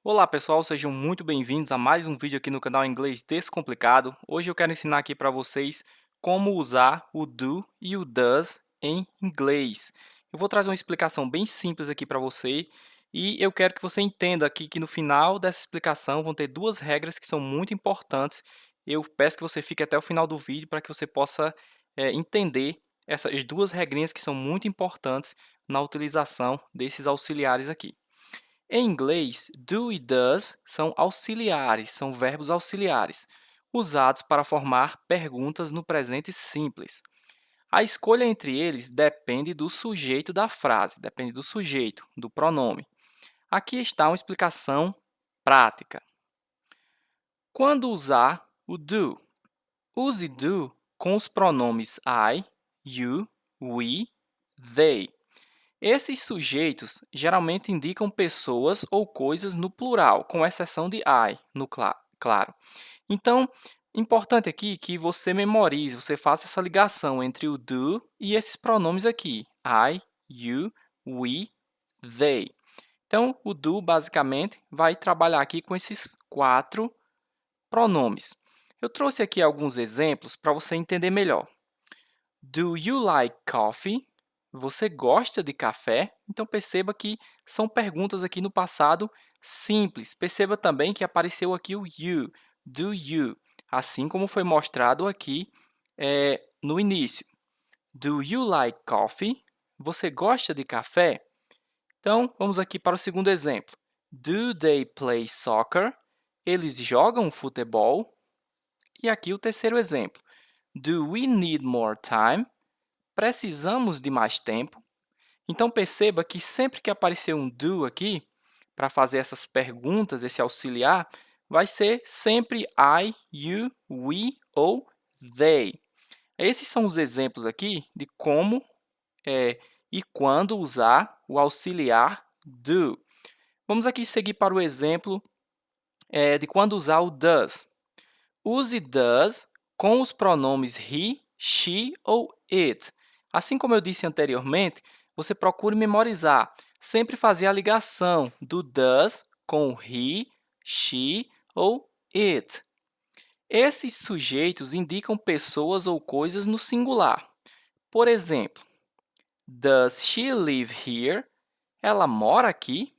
Olá pessoal, sejam muito bem-vindos a mais um vídeo aqui no canal Inglês Descomplicado. Hoje eu quero ensinar aqui para vocês como usar o do e o does em inglês. Eu vou trazer uma explicação bem simples aqui para você e eu quero que você entenda aqui que no final dessa explicação vão ter duas regras que são muito importantes. Eu peço que você fique até o final do vídeo para que você possa entender essas duas regrinhas que são muito importantes na utilização desses auxiliares aqui. Em inglês, do e does são auxiliares, são verbos auxiliares, usados para formar perguntas no presente simples. A escolha entre eles depende do sujeito da frase, depende do sujeito, do pronome. Aqui está uma explicação prática. Quando usar o do? Use do com os pronomes I, you, we, they. Esses sujeitos geralmente indicam pessoas ou coisas no plural, com exceção de I, no claro. Então, importante aqui que você memorize, você faça essa ligação entre o do e esses pronomes aqui, I, you, we, they. Então, o do, basicamente, vai trabalhar aqui com esses quatro pronomes. Eu trouxe aqui alguns exemplos para você entender melhor. Do you like coffee? Você gosta de café? Então, perceba que são perguntas aqui no passado simples. Perceba também que apareceu aqui o you, do you, assim como foi mostrado aqui no início. Do you like coffee? Você gosta de café? Então, vamos aqui para o segundo exemplo. Do they play soccer? Eles jogam futebol? E aqui o terceiro exemplo. Do we need more time? Precisamos de mais tempo? Então, perceba que sempre que aparecer um do aqui, para fazer essas perguntas, esse auxiliar, vai ser sempre I, you, we ou they. Esses são os exemplos aqui de como e quando usar o auxiliar do. Vamos aqui seguir para o exemplo de quando usar o does. Use does com os pronomes he, she ou it. Assim como eu disse anteriormente, você procure memorizar, sempre fazer a ligação do does com he, she ou it. Esses sujeitos indicam pessoas ou coisas no singular. Por exemplo, does she live here? Ela mora aqui?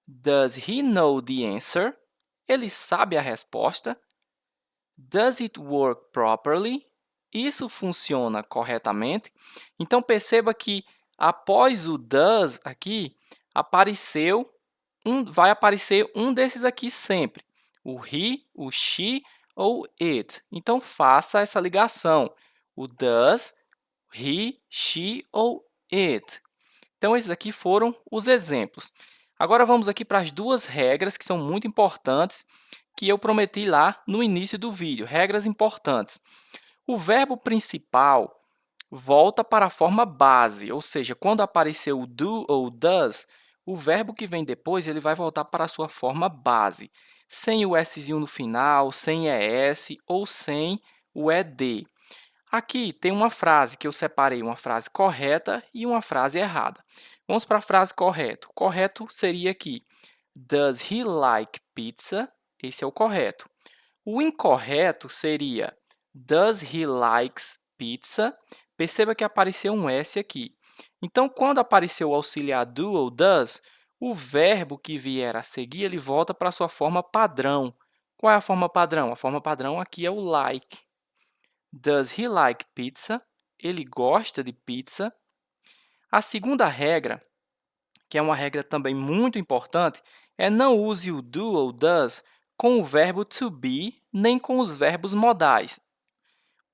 Does he know the answer? Ele sabe a resposta? Does it work properly? Isso funciona corretamente? Então, perceba que após o does aqui, vai aparecer um desses aqui sempre. O he, o she ou it. Então, faça essa ligação. O does, he, she ou it. Então, esses aqui foram os exemplos. Agora, vamos aqui para as duas regras que são muito importantes que eu prometi lá no início do vídeo, regras importantes. O verbo principal volta para a forma base, ou seja, quando aparecer o do ou does, o verbo que vem depois ele vai voltar para a sua forma base, sem o szinho no final, sem es ou sem o ed. Aqui tem uma frase que eu separei, uma frase correta e uma frase errada. Vamos para a frase correta. O correto seria aqui, does he like pizza? Esse é o correto. O incorreto seria does he likes pizza? Perceba que apareceu um S aqui. Então, quando apareceu o auxiliar do ou does, o verbo que vier a seguir ele volta para a sua forma padrão. Qual é a forma padrão? A forma padrão aqui é o like. Does he like pizza? Ele gosta de pizza. A segunda regra, que é uma regra também muito importante, é não use o do ou does com o verbo to be, nem com os verbos modais.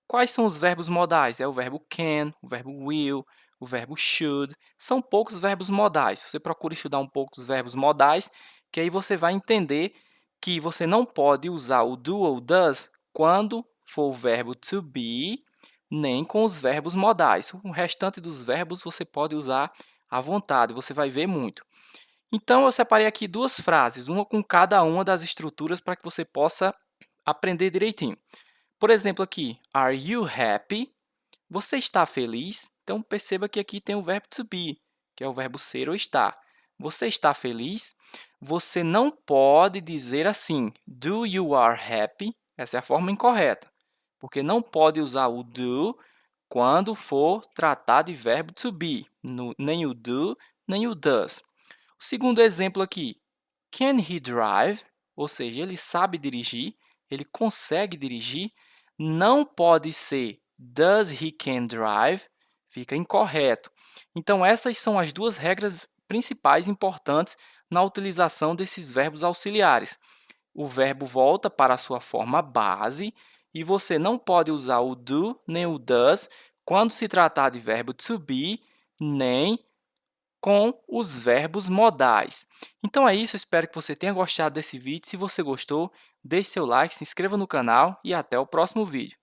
Quais são os verbos modais? É o verbo can, o verbo will, o verbo should. São poucos verbos modais. Você procura estudar um pouco os verbos modais, que aí você vai entender que você não pode usar o do ou does quando for o verbo to be, nem com os verbos modais. O restante dos verbos você pode usar à vontade, você vai ver muito. Então, eu separei aqui duas frases, uma com cada uma das estruturas para que você possa aprender direitinho. Por exemplo, aqui, are you happy? Você está feliz? Então, perceba que aqui tem o verbo to be, que é o verbo ser ou estar. Você está feliz? você não pode dizer assim, do you are happy? Essa é a forma incorreta, porque não pode usar o do quando for tratar de verbo to be, nem o do, nem o does. O segundo exemplo aqui, can he drive? Ou seja, ele sabe dirigir, ele consegue dirigir. Não pode ser does he can drive? Fica incorreto. Então, essas são as duas regras principais importantes na utilização desses verbos auxiliares. O verbo volta para a sua forma base e você não pode usar o do nem o does quando se tratar de verbo to be, nem com os verbos modais. Então é isso, eu espero que você tenha gostado desse vídeo. Se você gostou, deixe seu like, se inscreva no canal e até o próximo vídeo.